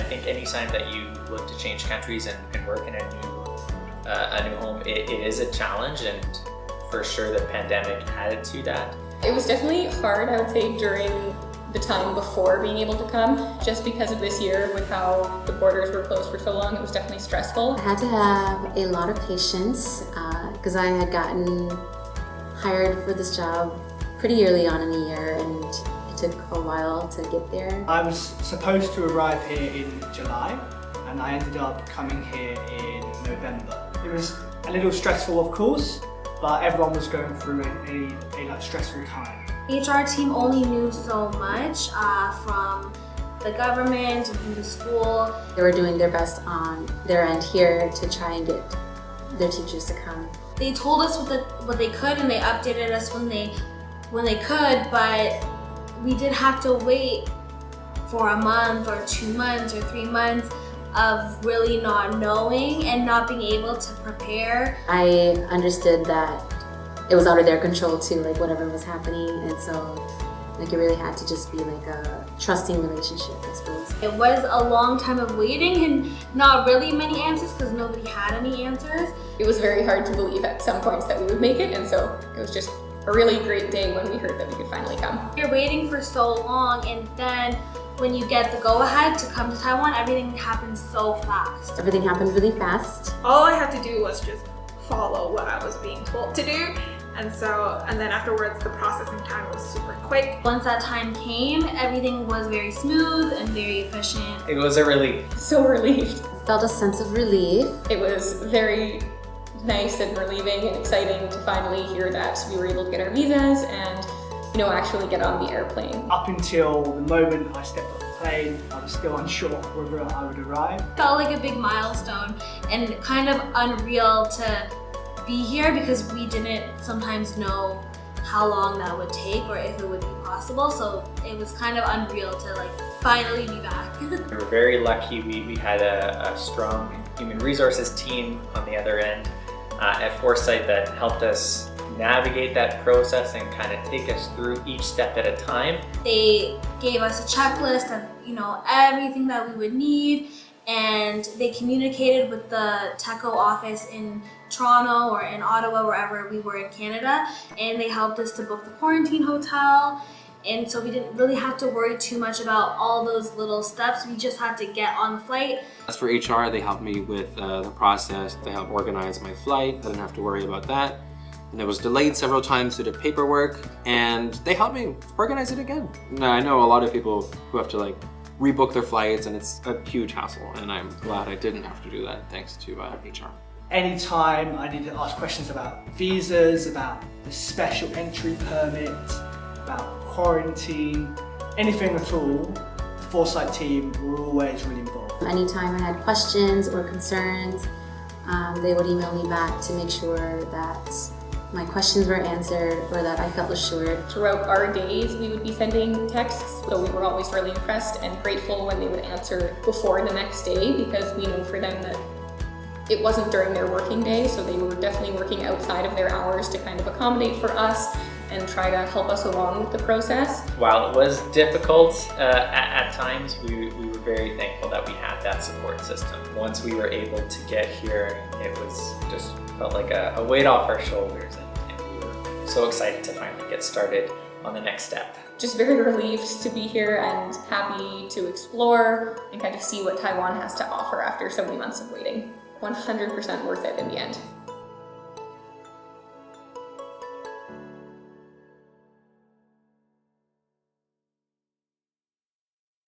I think anytime that you look to change countries and work in a new home, it is a challenge, and for sure the pandemic added to that. It was definitely hard, I would say, during the time before being able to come, just because of this year with how the borders were closed for so long. It was definitely stressful. I had to have a lot of patience because I had gotten hired for this job pretty early on in the year, and it took a while to get there. I was supposed to arrive here in July, and I ended up coming here in November. It was a little stressful, of course, but everyone was going through a stressful time. HR team only knew so much from the government, from the school. They were doing their best on their end here to try and get their teachers to come. They told us what they could, and they updated us when they could, but we did have to wait for a month or 2 months or 3 months of really not knowing and not being able to prepare. I understood that it was out of their control too, like whatever was happening, and so like it really had to just be like a trusting relationship, I suppose. It was a long time of waiting and not really many answers because nobody had any answers. It was very hard to believe at some points that we would make it, and so it was just a really great day when we heard that we could finally come. You're waiting for so long, and then when you get the go-ahead to come to Taiwan, everything happens so fast. Everything happened really fast. All I had to do was just follow what I was being told to do. And then afterwards, the processing time was super quick. Once that time came, everything was very smooth and very efficient. It was a relief. So relieved. Felt a sense of relief. It was very nice and relieving and exciting to finally hear that we were able to get our visas and, actually get on the airplane. Up until the moment I stepped off the plane, I was still unsure whether I would arrive. It felt like a big milestone and kind of unreal to be here because we didn't sometimes know how long that would take or if it would be possible. So it was kind of unreal to finally be back. We were very lucky. We had a strong human resources team on the other end at Foresight that helped us navigate that process and kind of take us through each step at a time. They gave us a checklist of everything that we would need, and they communicated with the TECO office in Toronto or in Ottawa, wherever we were in Canada, and they helped us to book the quarantine hotel. And so we didn't really have to worry too much about all those little steps. We just had to get on the flight. As for HR, they helped me with the process. They helped organize my flight. I didn't have to worry about that. And it was delayed several times due to paperwork, and they helped me organize it again. Now, I know a lot of people who have to rebook their flights, and it's a huge hassle, and I'm glad I didn't have to do that thanks to HR. Anytime I needed to ask questions about visas, about the special entry permit, about quarantine, anything at all, the Foresight team were always really involved. Anytime I had questions or concerns, they would email me back to make sure that my questions were answered or that I felt assured. Throughout our days, we would be sending texts, so we were always really impressed and grateful when they would answer before the next day, because we know for them that it wasn't during their working day, so they were definitely working outside of their hours to kind of accommodate for us and try to help us along with the process. While it was difficult at times, we were very thankful that we had that support system. Once we were able to get here, it was just felt like a weight off our shoulders, and we were so excited to finally get started on the next step. Just very relieved to be here and happy to explore and kind of see what Taiwan has to offer after so many months of waiting. 100% worth it in the end.